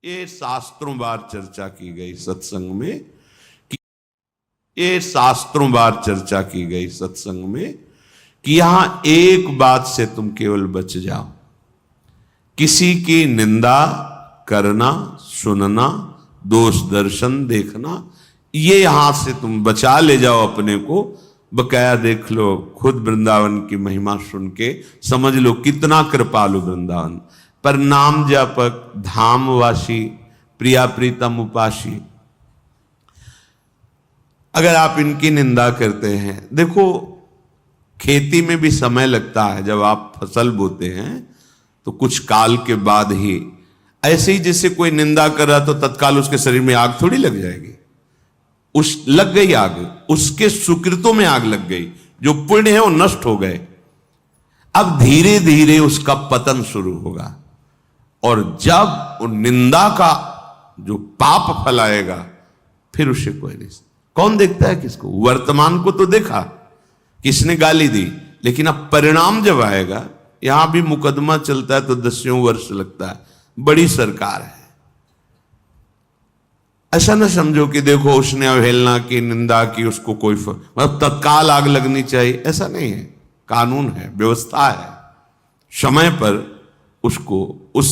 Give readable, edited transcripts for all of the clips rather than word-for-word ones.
ये शास्त्रों बार चर्चा की गई सत्संग में कि ये शास्त्रों बार चर्चा की गई सत्संग में कि यहां एक बात से तुम केवल बच जाओ, किसी की निंदा करना, सुनना, दोष दर्शन देखना, ये यहां से तुम बचा ले जाओ अपने को। बकाया देख लो, खुद वृंदावन की महिमा सुन के समझ लो कितना कृपालु वृंदावन। पर नाम जापक, धामवासी, प्रिया प्रीतम उपासी, अगर आप इनकी निंदा करते हैं, देखो खेती में भी समय लगता है। जब आप फसल बोते हैं तो कुछ काल के बाद ही, ऐसे ही जैसे कोई निंदा कर रहा तो तत्काल उसके शरीर में आग थोड़ी लग जाएगी। लग गई आग, उसके सुकृतों में आग लग गई, जो पुण्य है वो नष्ट हो गए। अब धीरे धीरे उसका पतन शुरू होगा, और जब वो निंदा का जो पाप फैलाएगा फिर उसे कोई नहीं। कौन देखता है किसको? वर्तमान को तो देखा, किसने गाली दी, लेकिन अब परिणाम जब आएगा, यहां भी मुकदमा चलता है तो 10 वर्ष लगता है। बड़ी सरकार है, ऐसा ना समझो कि देखो उसने अवहेलना की, निंदा की, उसको कोई मतलब तत्काल आग लगनी चाहिए, ऐसा नहीं है। कानून है, व्यवस्था है, समय पर उसको उस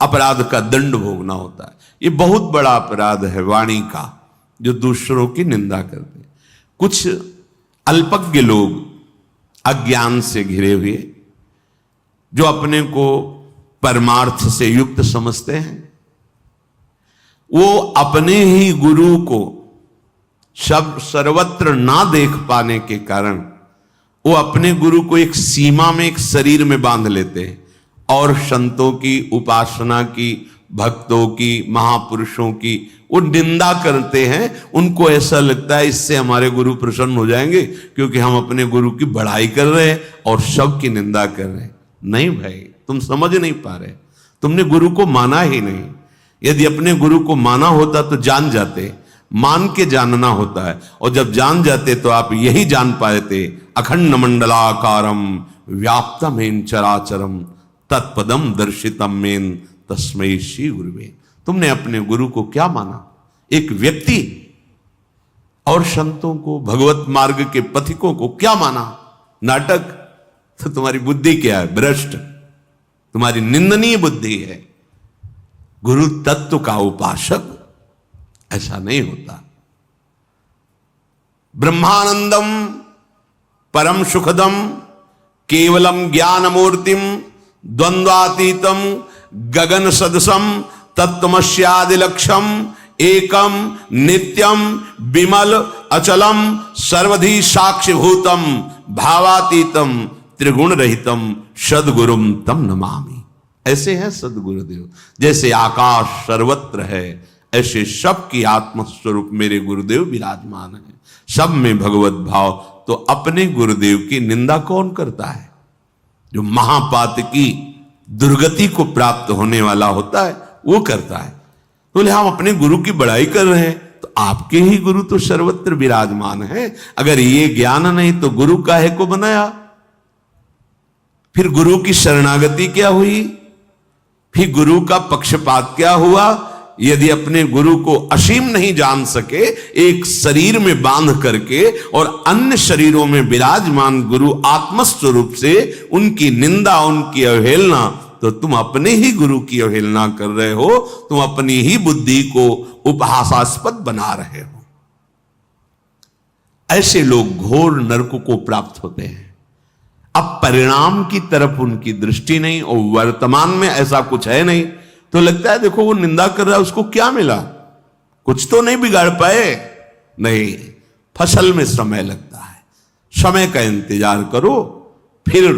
अपराध का दंड भोगना होता है। ये बहुत बड़ा अपराध है वाणी का, जो दूसरों की निंदा करते हैं। कुछ अल्पज्ञ लोग अज्ञान से घिरे हुए, जो अपने को परमार्थ से युक्त समझते हैं, वो अपने ही गुरु को सर्वत्र ना देख पाने के कारण वो अपने गुरु को एक सीमा में, एक शरीर में बांध लेते हैं, और संतों की उपासना की, भक्तों की, महापुरुषों की वो निंदा करते हैं। उनको ऐसा लगता है इससे हमारे गुरु प्रसन्न हो जाएंगे, क्योंकि हम अपने गुरु की बढ़ाई कर रहे हैं और सबकी निंदा कर रहे हैं। नहीं भाई, तुम समझ नहीं पा रहे, तुमने गुरु को माना ही नहीं। यदि अपने गुरु को माना होता तो जान जाते, मान के जानना होता है, और जब जान जाते तो आप यही जान पाते, अखंड मंडलाकारम व्याप्तमेन चराचरम तत्पदम दर्शितम मेन तस्मै श्री गुरुवे। तुमने अपने गुरु को क्या माना? एक व्यक्ति। और संतों को, भगवत मार्ग के पथिकों को क्या माना? नाटक। तो तुम्हारी बुद्धि क्या है? भ्रष्ट, तुम्हारी निंदनीय बुद्धि है। गुरु तत्व का उपासक ऐसा नहीं होता। ब्रह्मानंदम परम सुखदम केवलम ज्ञान मूर्तिम द्वंद्वातीतम गगन सदसम तत्वमस्यादिलक्षम एकम नित्यम विमल अचलम सर्वधि साक्षिभूतम भावातीतम त्रिगुण रहितम सद्गुरुम तम नमामि। ऐसे हैं सदगुरुदेव। जैसे आकाश सर्वत्र है, ऐसे सबकी आत्मस्वरूप मेरे गुरुदेव विराजमान है। सब में भगवत भाव। तो अपने गुरुदेव की निंदा कौन करता है? जो महापात की दुर्गति को प्राप्त होने वाला होता है वो करता है। बोले हम अपने गुरु की बड़ाई कर रहे हैं, तो आपके ही गुरु तो सर्वत्र विराजमान है। अगर ये ज्ञान नहीं तो गुरु काहे को बनाया? फिर गुरु की शरणागति क्या हुई? फिर गुरु का पक्षपात क्या हुआ? यदि अपने गुरु को असीम नहीं जान सके, एक शरीर में बांध करके और अन्य शरीरों में विराजमान गुरु आत्मस्वरूप से उनकी निंदा, उनकी अवहेलना, तो तुम अपने ही गुरु की अवहेलना कर रहे हो। तुम अपनी ही बुद्धि को उपहासास्पद बना रहे हो। ऐसे लोग घोर नरक को प्राप्त होते हैं। अब परिणाम की तरफ उनकी दृष्टि नहीं, और वर्तमान में ऐसा कुछ है नहीं, तो लगता है देखो वो निंदा कर रहा है, उसको क्या मिला? कुछ तो नहीं बिगाड़ पाए। नहीं, फसल में समय लगता है। समय का इंतजार करो। फिर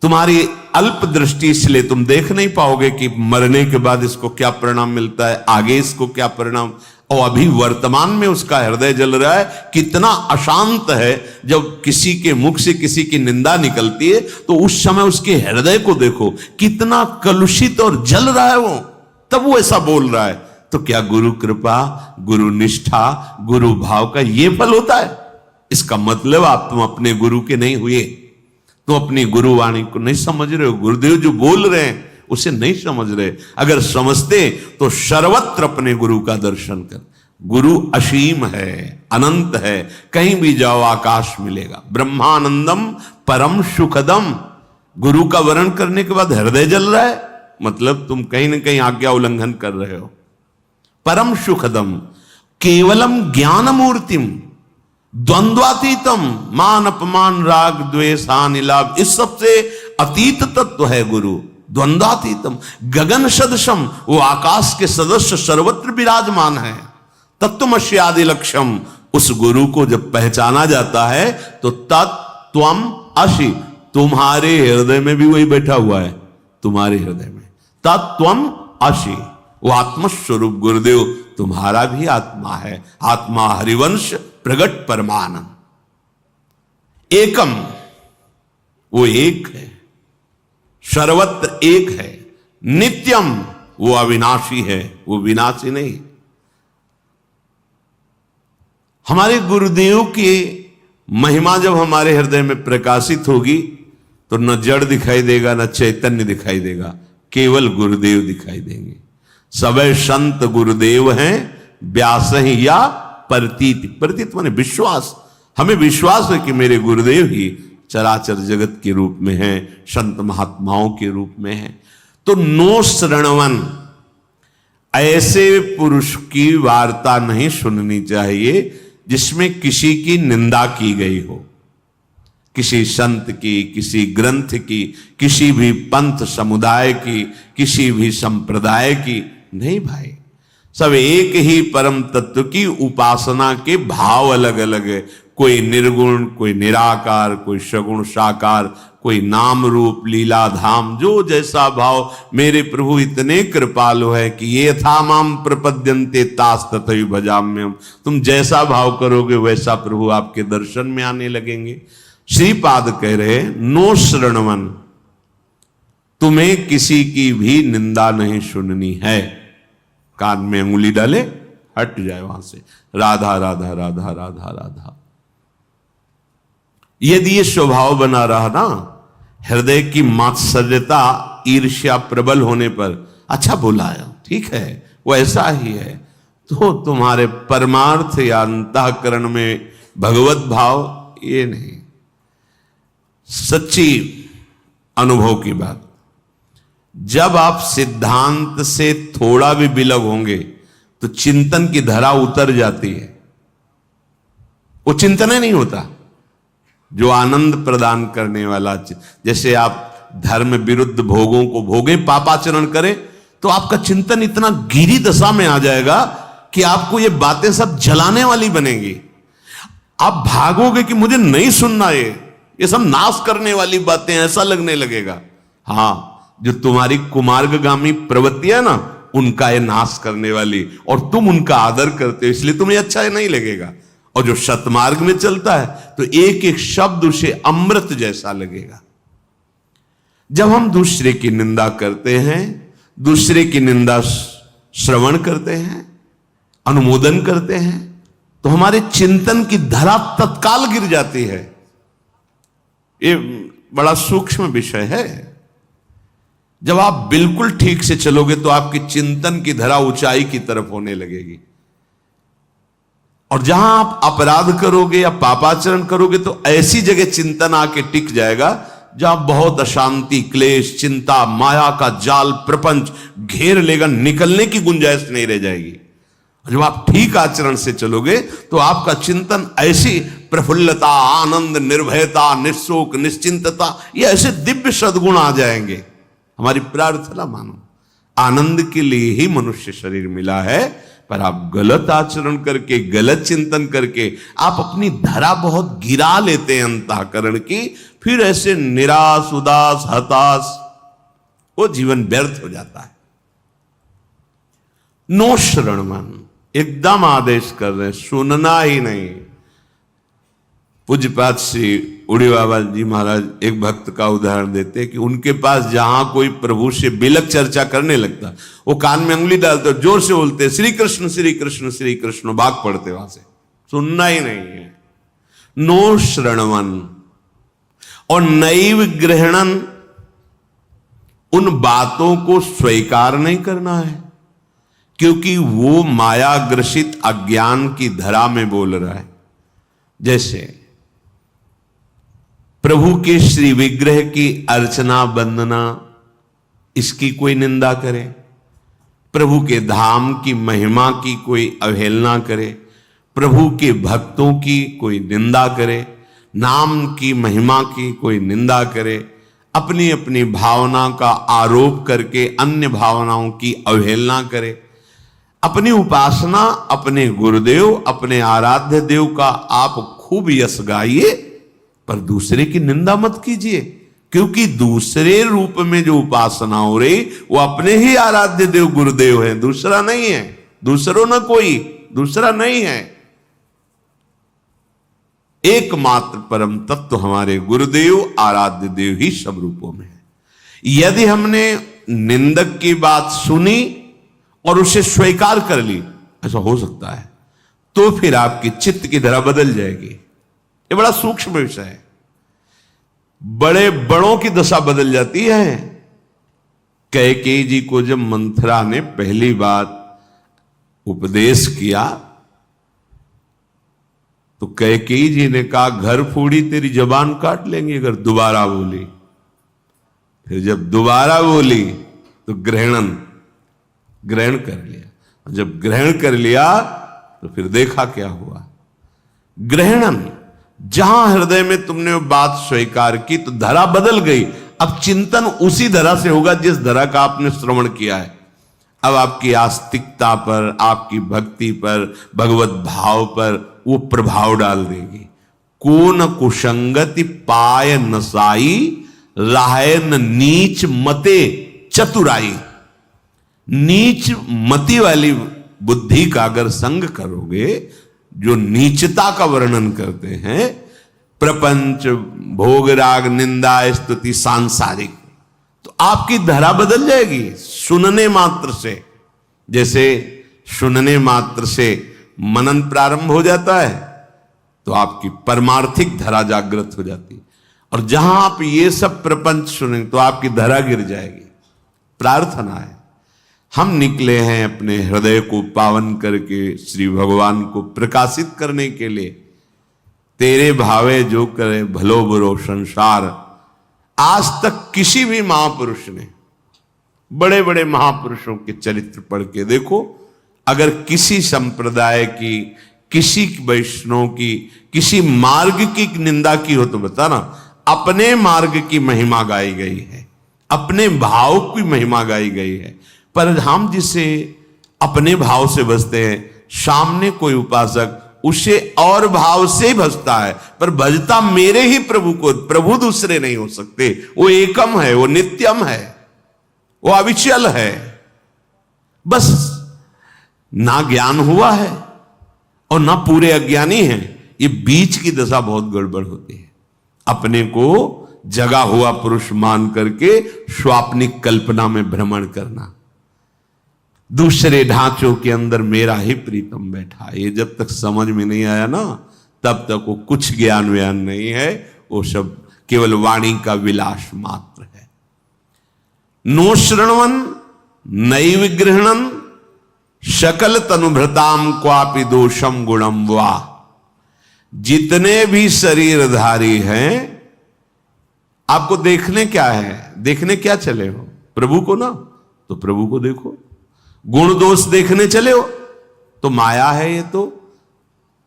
तुम्हारी अल्प दृष्टि, इसलिए तुम देख नहीं पाओगे कि मरने के बाद इसको क्या परिणाम मिलता है, आगे इसको क्या परिणाम। और अभी वर्तमान में उसका हृदय जल रहा है। कितना अशांत है। जब किसी के मुख से किसी की निंदा निकलती है तो उस समय उसके हृदय को देखो, कितना कलुषित और जल रहा है वो, तब वो ऐसा बोल रहा है। तो क्या गुरु कृपा, गुरु निष्ठा, गुरु भाव का ये फल होता है? इसका मतलब आप तुम अपने गुरु के नहीं हुए, तुम अपनी गुरुवाणी को नहीं समझ रहे हो। गुरुदेव जो बोल रहे हैं उसे नहीं समझ रहे। अगर समझते तो सर्वत्र अपने गुरु का दर्शन कर। गुरु असीम है, अनंत है, कहीं भी जाओ आकाश मिलेगा। ब्रह्मानंदम परम सुखदम। गुरु का वर्णन करने के बाद हृदय जल रहा है, मतलब तुम कहीं ना कहीं आज्ञा उल्लंघन कर रहे हो। परम सुखदम केवलम ज्ञान मूर्तिम द्वंद्वातीतम मान अपमान राग द्वेष हानि लाभ, इस सबसे अतीत तत्व है गुरु। द्वंद्वातीतम गगन सदृशम, वो आकाश के सदस्य सर्वत्र विराजमान है। तत्वमसि आदि लक्ष्यम, उस गुरु को जब पहचाना जाता है तो तत्त्वम असि, तुम्हारे हृदय में भी वही बैठा हुआ है। तुम्हारे हृदय में तत्त्वम असि, वो आत्मस्वरूप गुरुदेव तुम्हारा भी आत्मा है। आत्मा हरिवंश प्रगट परमानंद एकम, वो एक है, सर्वत्र एक है। नित्यम, वो अविनाशी है, वो विनाशी नहीं। हमारे गुरुदेव की महिमा जब हमारे हृदय में प्रकाशित होगी तो न जड़ दिखाई देगा, न चैतन्य दिखाई देगा, केवल गुरुदेव दिखाई देंगे। सबे संत गुरुदेव हैं, व्यास ही या प्रतीत। प्रतीत माने विश्वास। हमें विश्वास है कि मेरे गुरुदेव ही चराचर जगत के रूप में हैं, संत महात्माओं के रूप में हैं। तो नो श्रणवन, ऐसे पुरुष की वार्ता नहीं सुननी चाहिए जिसमें किसी की निंदा की गई हो, किसी संत की, किसी ग्रंथ की, किसी भी पंथ समुदाय की, किसी भी संप्रदाय की। नहीं भाई, सब एक ही परम तत्व की उपासना के भाव अलग अलग है। कोई निर्गुण, कोई निराकार, कोई सगुण साकार, कोई नाम रूप लीला धाम, जो जैसा भाव। मेरे प्रभु इतने कृपालु है कि ये था माम प्रपद्यन्ते तास तथैव भजाम्यहम्। तुम जैसा भाव करोगे वैसा प्रभु आपके दर्शन में आने लगेंगे। श्रीपाद कह रहे नो श्रणवन, तुम्हें किसी की भी निंदा नहीं सुननी है। कान में अंगुली डाले हट जाए वहां से, राधा राधा राधा राधा राधा। यदि ये स्वभाव बना रहा ना, हृदय की मात्सर्यता ईर्ष्या प्रबल होने पर अच्छा बोला है, ठीक है, वो ऐसा ही है, तो तुम्हारे परमार्थ या अंतःकरण में भगवत भाव ये नहीं। सच्ची अनुभव की बात, जब आप सिद्धांत से थोड़ा भी विलग होंगे तो चिंतन की धरा उतर जाती है। वो चिंतन ही नहीं होता जो आनंद प्रदान करने वाला। जैसे आप धर्म विरुद्ध भोगों को भोगे, पापाचरण करें, तो आपका चिंतन इतना गिरी दशा में आ जाएगा कि आपको ये बातें सब जलाने वाली बनेंगी। आप भागोगे कि मुझे नहीं सुनना, ये सब नाश करने वाली बातें, ऐसा लगने लगेगा। हाँ, जो तुम्हारी कुमार्गगामी प्रवृत्ति है ना, उनका ये नाश करने वाली, और तुम उनका आदर करते हो इसलिए तुम्हें अच्छा नहीं लगेगा। और जो सतमार्ग में चलता है तो एक एक शब्द उसे अमृत जैसा लगेगा। जब हम दूसरे की निंदा करते हैं, दूसरे की निंदा श्रवण करते हैं, अनुमोदन करते हैं, तो हमारे चिंतन की धरा तत्काल गिर जाती है। ये बड़ा सूक्ष्म विषय है। जब आप बिल्कुल ठीक से चलोगे तो आपकी चिंतन की धरा ऊंचाई की तरफ होने लगेगी। और जहां आप अपराध करोगे या पापाचरण करोगे तो ऐसी जगह चिंतन आके टिक जाएगा जहां बहुत अशांति, क्लेश, चिंता, माया का जाल, प्रपंच घेर लेगा, निकलने की गुंजाइश नहीं रह जाएगी। जब आप ठीक आचरण से चलोगे तो आपका चिंतन ऐसी प्रफुल्लता, आनंद, निर्भयता, निशोक, निश्चिंतता, ये ऐसे दिव्य सद्गुण आ जाएंगे। हमारी प्रार्थना मानो, आनंद के लिए ही मनुष्य शरीर मिला है, पर आप गलत आचरण करके, गलत चिंतन करके आप अपनी धरा बहुत गिरा लेते हैं अंतःकरण की। फिर ऐसे निराश, उदास, हताश, वो जीवन व्यर्थ हो जाता है। नो श्रवणम, एकदम आदेश कर रहे हैं, सुनना ही नहीं। पूज्यपाद श्री उड़ी बाबा जी महाराज एक भक्त का उदाहरण देते हैं कि उनके पास जहां कोई प्रभु से बिलक चर्चा करने लगता, वो कान में उंगली डालते, जोर से बोलते श्री कृष्ण श्री कृष्ण श्री कृष्ण, भाग पड़ते वहां से, सुनना ही नहीं है। नो श्रणवन और नैव ग्रहणन, उन बातों को स्वीकार नहीं करना है, क्योंकि वो माया ग्रसित अज्ञान की धरा में बोल रहा है। जैसे प्रभु के श्री विग्रह की अर्चना वंदना, इसकी कोई निंदा करे, प्रभु के धाम की महिमा की कोई अवहेलना करे, प्रभु के भक्तों की कोई निंदा करे, नाम की महिमा की कोई निंदा करे, अपनी अपनी भावना का आरोप करके अन्य भावनाओं की अवहेलना करे, अपनी उपासना अपने गुरुदेव अपने आराध्य देव का आप खूब यश गाइए, पर दूसरे की निंदा मत कीजिए, क्योंकि दूसरे रूप में जो उपासना हो रही वो अपने ही आराध्य देव गुरुदेव है, दूसरा नहीं है, दूसरों न कोई दूसरा नहीं है। एकमात्र परम तत्व हमारे गुरुदेव आराध्य देव ही सब रूपों में है। यदि हमने निंदक की बात सुनी और उसे स्वीकार कर ली, ऐसा हो सकता है, तो फिर आपकी चित्त की धरा बदल जाएगी। ये बड़ा सूक्ष्म विषय है, बड़े बड़ों की दशा बदल जाती है। कैकेयी जी को जब मंथरा ने पहली बार उपदेश किया तो कैकेयी जी ने कहा, घर फोड़ी तेरी जबान काट लेंगे अगर दोबारा बोली। फिर जब दोबारा बोली तो ग्रहण कर लिया। जब ग्रहण कर लिया तो फिर देखा क्या हुआ। ग्रहणन, जहां हृदय में तुमने वो बात स्वीकार की तो धरा बदल गई। अब चिंतन उसी धरा से होगा जिस धरा का आपने श्रवण किया है। अब आपकी आस्तिकता पर, आपकी भक्ति पर, भगवत भाव पर वो प्रभाव डाल देगी। को न कुसंगति पाय नसाई, राहे न नीच मते चतुराई। नीच मति वाली बुद्धि का अगर संग करोगे, जो नीचता का वर्णन करते हैं, प्रपंच, भोगराग, निंदा, स्तुति, सांसारिक, तो आपकी धरा बदल जाएगी सुनने मात्र से। जैसे सुनने मात्र से मनन प्रारंभ हो जाता है तो आपकी परमार्थिक धरा जागृत हो जाती है, और जहां आप ये सब प्रपंच सुनेंगे तो आपकी धरा गिर जाएगी। प्रार्थना है, हम निकले हैं अपने हृदय को पावन करके श्री भगवान को प्रकाशित करने के लिए। तेरे भावे जो करे भलो बुरो संसार। आज तक किसी भी महापुरुष ने, बड़े बड़े महापुरुषों के चरित्र पढ़ के देखो, अगर किसी संप्रदाय की, किसी वैष्णव की, किसी मार्ग की निंदा की हो तो बताना। अपने मार्ग की महिमा गाई गई है, अपने भाव की महिमा गाई गई है, पर हम जिसे अपने भाव से भजते हैं, सामने कोई उपासक उसे और भाव से भजता है, पर भजता मेरे ही प्रभु को, प्रभु दूसरे नहीं हो सकते। वो एकम है, वो नित्यम है, वो अविचल है। बस ना ज्ञान हुआ है और ना पूरे अज्ञानी हैं। ये बीच की दशा बहुत गड़बड़ होती है। अपने को जगा हुआ पुरुष मान करके स्वाप्निक कल्पना में भ्रमण करना, दूसरे ढांचों के अंदर मेरा ही प्रीतम बैठा। ये जब तक समझ में नहीं आया ना, तब तक वो कुछ ज्ञान व्यान नहीं है, वो सब केवल वाणी का विलास मात्र है। नो श्रृण्वन नई विग्रहणन शकल तनुभृताम क्वापि दोषम गुणम वा। जितने भी शरीरधारी हैं, आपको देखने क्या है, देखने क्या चले हो, प्रभु को ना, तो प्रभु को देखो। गुण दोष देखने चले हो तो माया है। ये तो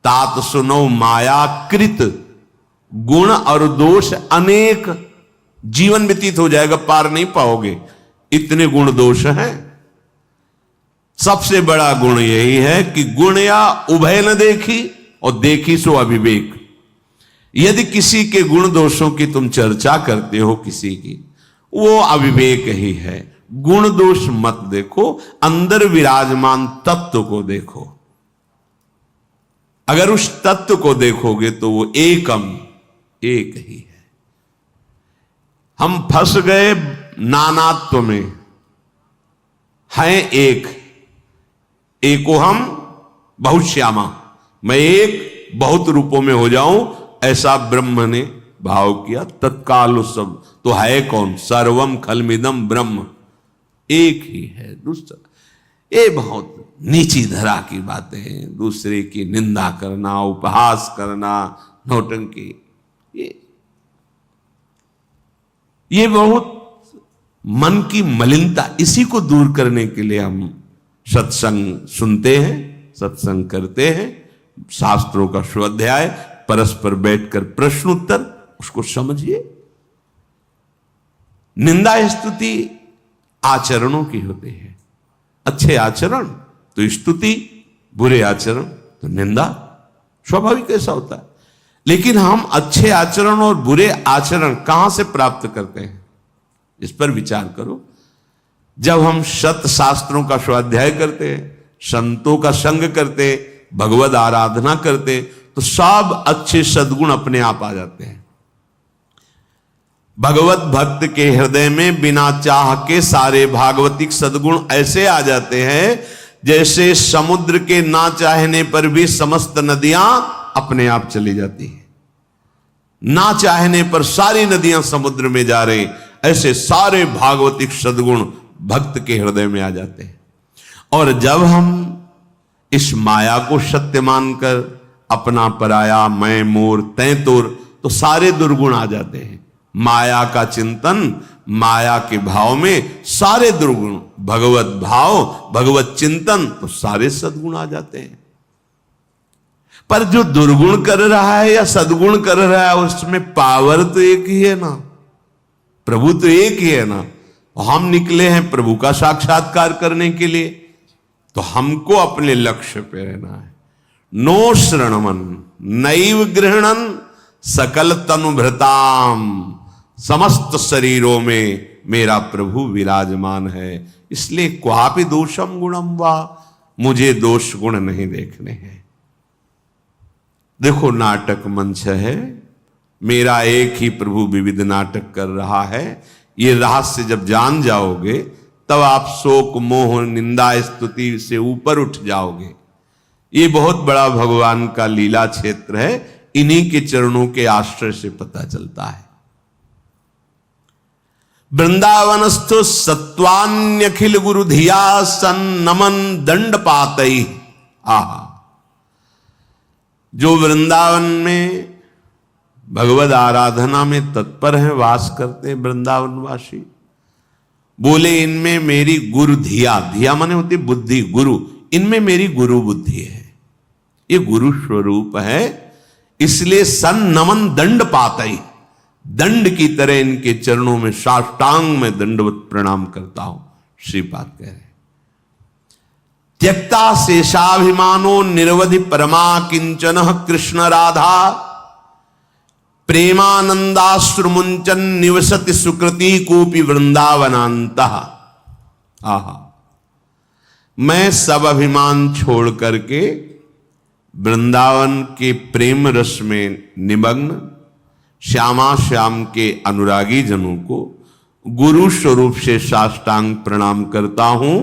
तात सुनो माया कृत, गुण और दोष अनेक, जीवन व्यतीत हो जाएगा, पार नहीं पाओगे, इतने गुण दोष हैं। सबसे बड़ा गुण यही है कि गुण या उभय न देखी और देखी सो अविवेक। यदि किसी के गुण दोषों की तुम चर्चा करते हो किसी की, वो अविवेक ही है। गुण दोष मत देखो, अंदर विराजमान तत्व को देखो। अगर उस तत्व को देखोगे तो वो एकम, एक ही है। हम फंस गए नानात्व में, हैं एक, एको हम बहुश्यामा, मैं एक बहुत रूपों में हो जाऊं, ऐसा ब्रह्म ने भाव किया, तत्काल उस सब तो है कौन, सर्वम खलमिदम ब्रह्म, एक ही है। दूसरा ये बहुत नीची धरा की बातें, दूसरे की निंदा करना, उपहास करना, नौटंकी, ये बहुत मन की मलिनता, इसी को दूर करने के लिए हम सत्संग सुनते हैं, सत्संग करते हैं, शास्त्रों का स्वाध्याय, परस्पर बैठकर प्रश्न उत्तर, उसको समझिए। निंदा स्तुति आचरणों की होती है, अच्छे आचरण तो स्तुति, बुरे आचरण तो निंदा, स्वाभाविक ऐसा होता है। लेकिन हम अच्छे आचरण और बुरे आचरण कहां से प्राप्त करते हैं, इस पर विचार करो। जब हम सत शास्त्रों का स्वाध्याय करते हैं, संतों का संग करते, भगवद आराधना करते, तो सब अच्छे सद्गुण अपने आप आ जाते हैं। भगवत भक्त के हृदय में बिना चाह के सारे भागवतिक सद्गुण ऐसे आ जाते हैं जैसे समुद्र के ना चाहने पर भी समस्त नदियां अपने आप चली जाती है। ना चाहने पर सारी नदियां समुद्र में जा रही, ऐसे सारे भागवतिक सद्गुण भक्त के हृदय में आ जाते हैं। और जब हम इस माया को सत्य मानकर अपना पराया, मैं मोर तैं तोर, तो सारे दुर्गुण आ जाते हैं। माया का चिंतन, माया के भाव में सारे दुर्गुण, भगवत भाव, भगवत चिंतन, तो सारे सद्गुण आ जाते हैं। पर जो दुर्गुण कर रहा है या सद्गुण कर रहा है, उसमें पावर तो एक ही है ना, प्रभु तो एक ही है ना। हम निकले हैं प्रभु का साक्षात्कार करने के लिए, तो हमको अपने लक्ष्य पे रहना है। नो श्रणमन नैव गृहणन सकल तनुभृताम, समस्त शरीरों में मेरा प्रभु विराजमान है, इसलिए क्वापि दोषम गुणम वा, मुझे दोष गुण नहीं देखने हैं। देखो नाटक मंच है, मेरा एक ही प्रभु विविध नाटक कर रहा है। ये रहस्य जब जान जाओगे तब आप शोक मोह निंदा स्तुति से ऊपर उठ जाओगे। ये बहुत बड़ा भगवान का लीला क्षेत्र है, इन्हीं के चरणों के आश्रय से पता चलता है। वृंदावनस्थो सत्वान्यखिल गुरु धिया सन नमन दंड पातई। आहा, जो वृंदावन में भगवद आराधना में तत्पर है, वास करते हैं वृंदावनवासी, बोले इनमें मेरी गुरु धिया, धिया माने होती बुद्धि, गुरु, इनमें मेरी गुरु बुद्धि है, ये गुरु स्वरूप है, इसलिए सन नमन दंड पातई, दंड की तरह इनके चरणों में साष्टांग में दंडवत प्रणाम करता हूं। श्रीपाद कह रहे, त्यक्ता शेषाभिमानो निरवधि परमा किंचन कृष्ण राधा, प्रेमानंदाश्रुमुंचन निवसति सुकृति कूपी वृंदावनांत। आहा, मैं सब अभिमान छोड़ करके वृंदावन के प्रेम रस में निमग्न श्यामा श्याम के अनुरागी जनों को गुरु स्वरूप से साष्टांग प्रणाम करता हूं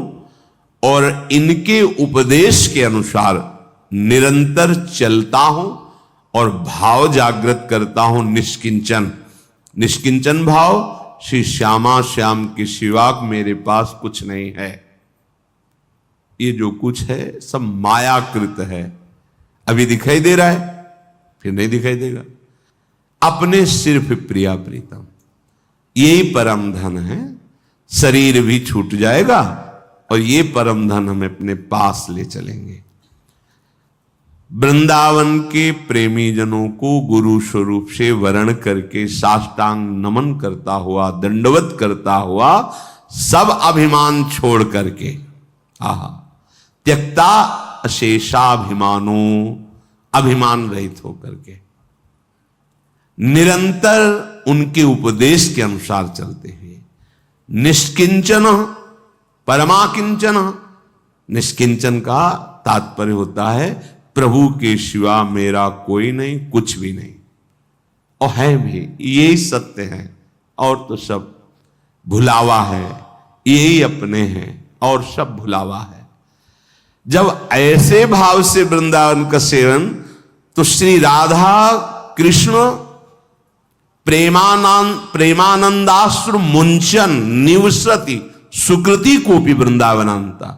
और इनके उपदेश के अनुसार निरंतर चलता हूं और भाव जागृत करता हूं निष्किंचन। निष्किंचन भाव, श्री श्यामा श्याम के सिवा मेरे पास कुछ नहीं है, ये जो कुछ है सब मायाकृत है। अभी दिखाई दे रहा है, फिर नहीं दिखाई देगा। अपने सिर्फ प्रिया प्रीतम, यही परम धन है। शरीर भी छूट जाएगा और ये परम धन हम अपने पास ले चलेंगे। वृंदावन के प्रेमी जनों को गुरु स्वरूप से वर्ण करके साष्टांग नमन करता हुआ, दंडवत करता हुआ, सब अभिमान छोड़ करके, आहा, त्यक्ता अशेषाभिमानो, अभिमान रहित होकर के निरंतर उनके उपदेश के अनुसार चलते हुए, निष्किंचन परमाकिंचन। निष्किंचन का तात्पर्य होता है प्रभु के सिवा मेरा कोई नहीं, कुछ भी नहीं, और है भी यही सत्य है, और तो सब भुलावा है, यही अपने हैं और सब भुलावा है। जब ऐसे भाव से वृंदावन का सेवन, तो श्री राधा कृष्ण प्रेमानंदाश्रु मुंचन निवसति सुकृति कोपी वृंदावनांता।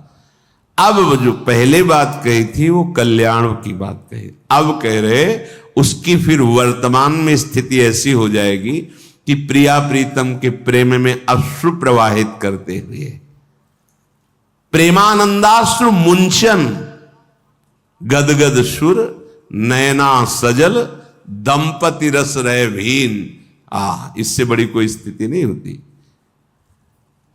अब जो पहले बात कही थी वो कल्याण की बात कही, अब कह रहे उसकी फिर वर्तमान में स्थिति ऐसी हो जाएगी कि प्रिया प्रीतम के प्रेम में अश्रु प्रवाहित करते हुए प्रेमानंदाश्रु मुंचन गदगद सुर नयना सजल दंपति रस रहे भीन। इससे बड़ी कोई स्थिति नहीं होती।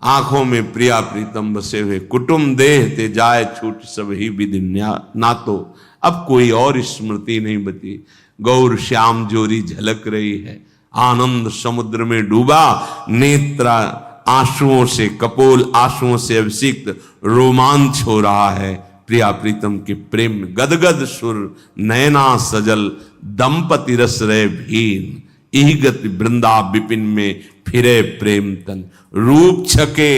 आंखों में प्रिया प्रीतम बसे हुए कुटुंब देह ते जाए छूट सब ही विधि ना तो अब कोई और स्मृति नहीं बची। गौर श्याम जोरी झलक रही है, आनंद समुद्र में डूबा, नेत्र आंसुओं से कपोल आंसुओं से अभिषिक्त रोमांच हो रहा है। प्रिया प्रीतम के प्रेम में गदगद सुर नयना सजल दंपति रस रहे भीन। इह गति वृंदा विपिन में फिरे प्रेम तन। रूप छके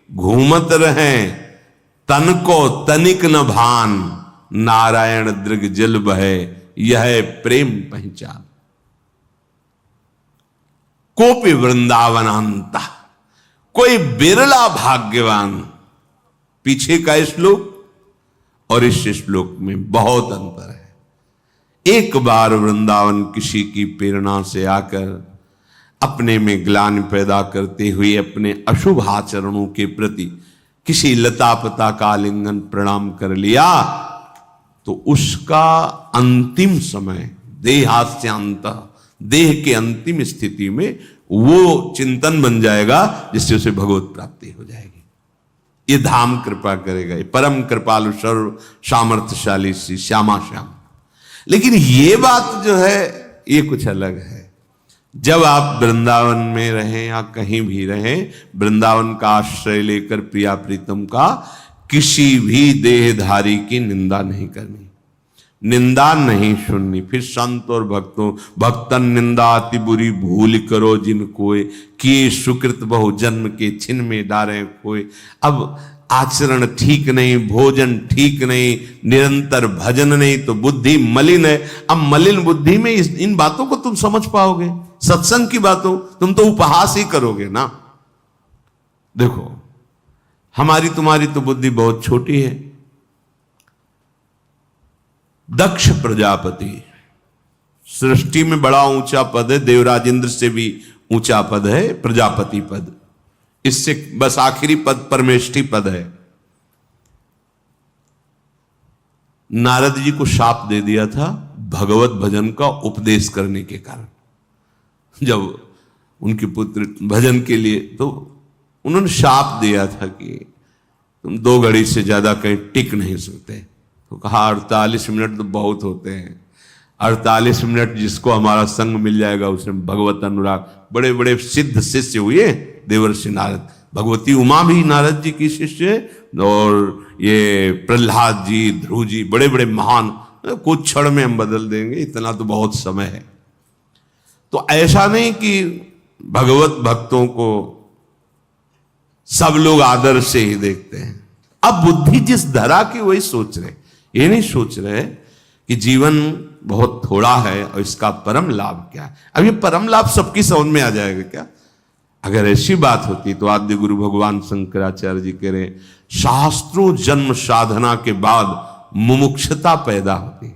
घूमत रहे तन को तनिक न भान। नारायण दृग जल बहे यह प्रेम पहचान। कोपि वृंदावनांता, कोई बिरला भाग्यवान। पीछे का श्लोक और इस श्लोक में बहुत अंतर है। एक बार वृंदावन किसी की प्रेरणा से आकर अपने में ग्लानि पैदा करते हुए अपने अशुभ आचरणों के प्रति किसी लता पता का आलिंगन प्रणाम कर लिया तो उसका अंतिम समय देहास्यांत, देह के अंतिम स्थिति में वो चिंतन बन जाएगा जिससे उसे भगवत प्राप्ति हो जाएगी। ये धाम कृपा करेगा, ये परम कृपालु सर्व सामर्थ्यशाली श्री श्यामा श्याम। लेकिन ये बात जो है ये कुछ अलग है। जब आप वृंदावन में रहें या कहीं भी रहें, वृंदावन का आश्रय लेकर प्रिया प्रीतम का किसी भी देहधारी की निंदा नहीं करनी, निंदा नहीं सुननी। फिर संत और भक्तन निंदा अति बुरी भूल करो जिन कोय, किए सुकृत बहु जन्म के छिन में डारे कोय। अब आचरण ठीक नहीं, भोजन ठीक नहीं, निरंतर भजन नहीं तो बुद्धि मलिन है। अब मलिन बुद्धि में इन बातों को तुम समझ पाओगे? सत्संग की बातों तुम तो उपहास ही करोगे ना। देखो हमारी तुम्हारी तो बुद्धि बहुत छोटी है। दक्ष प्रजापति सृष्टि में बड़ा ऊंचा पद है, देवराजेंद्र से भी ऊंचा पद है प्रजापति पद। इससे बस आखिरी पद परमेष्ठी पद है। नारद जी को शाप दे दिया था भगवत भजन का उपदेश करने के कारण। जब उनके पुत्र भजन के लिए, तो उन्होंने शाप दिया था कि तुम 2 घड़ी से ज्यादा कहीं टिक नहीं सकते। तो कहा 48 मिनट तो बहुत होते हैं। 48 मिनट जिसको हमारा संग मिल जाएगा उसने भगवत अनुराग। बड़े बड़े सिद्ध शिष्य हुए देवर्षि नारद। भगवती उमा भी नारद जी की शिष्य, और ये प्रहलाद जी, ध्रुव जी, बड़े बड़े महान। कुछ क्षण में हम बदल देंगे, इतना तो बहुत समय है। तो ऐसा नहीं कि भगवत भक्तों को सब लोग आदर से ही देखते हैं। अब बुद्धि जिस धरा की वही सोच रहे, ये नहीं सोच रहे कि जीवन बहुत थोड़ा है और इसका परम लाभ क्या है। अब ये परम लाभ सबकी समझ में आ जाएगा क्या? अगर ऐसी बात होती तो आद्य गुरु भगवान शंकराचार्य जी कह रहे शास्त्रों जन्म साधना के बाद मुमुक्षता पैदा होती।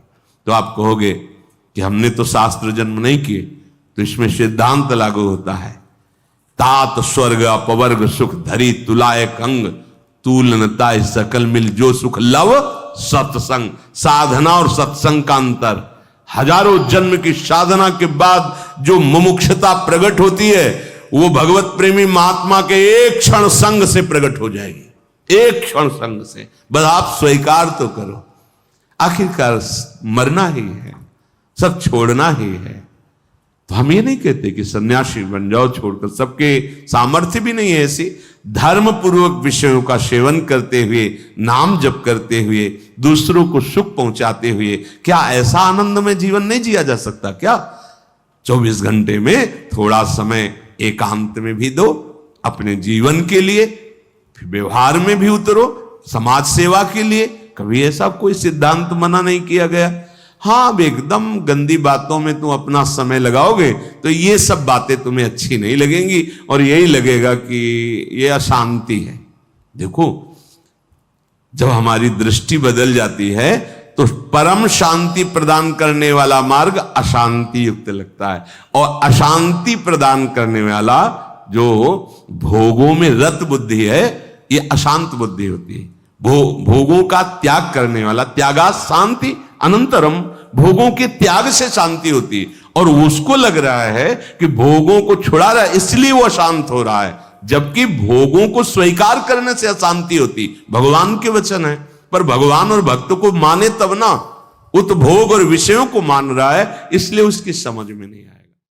तो आप कहोगे कि हमने तो शास्त्र जन्म नहीं किए, तो इसमें सिद्धांत लागू होता है। तात स्वर्ग अपवर्ग सुख धरी तुलाय कंग, तूलनता सकल मिल जो सुख लव सत्संग। साधना और सत्संग का अंतर, हजारों जन्म की साधना के बाद जो मुमुक्षता प्रकट होती है वो भगवत प्रेमी महात्मा के एक क्षण संग से प्रकट हो जाएगी। एक क्षण संग से बस आप स्वीकार तो करो। आखिरकार मरना ही है, सब छोड़ना ही है। तो हम ये नहीं कहते कि सन्यासी बन जाओ छोड़कर, सबके सामर्थ्य भी नहीं है ऐसी। धर्म पूर्वक विषयों का सेवन करते हुए, नाम जप करते हुए, दूसरों को सुख पहुंचाते हुए, क्या ऐसा आनंदमय जीवन नहीं जिया जा सकता क्या? 24 घंटे में थोड़ा समय एकांत में भी दो अपने जीवन के लिए, फिर व्यवहार में भी उतरो समाज सेवा के लिए। कभी ऐसा कोई सिद्धांत मना नहीं किया गया। हाँ, अब एकदम गंदी बातों में तुम अपना समय लगाओगे तो ये सब बातें तुम्हें अच्छी नहीं लगेंगी और यही लगेगा कि ये अशांति है। देखो, जब हमारी दृष्टि बदल जाती है तो परम शांति प्रदान करने वाला मार्ग अशांति युक्त लगता है, और अशांति प्रदान करने वाला जो भोगों में रत बुद्धि है, ये अशांत बुद्धि होती है। भोगों का त्याग करने वाला, त्यागा शांति अनंतरम, भोगों के त्याग से शांति होती है, और उसको लग रहा है कि भोगों को छुड़ा रहा है इसलिए वो अशांत हो रहा है, जबकि भोगों को स्वीकार करने से अशांति होती। भगवान के वचन है, पर भगवान और भक्त को माने तब ना, उत भोग और विषयों को मान रहा है, इसलिए उसकी समझ में नहीं आया।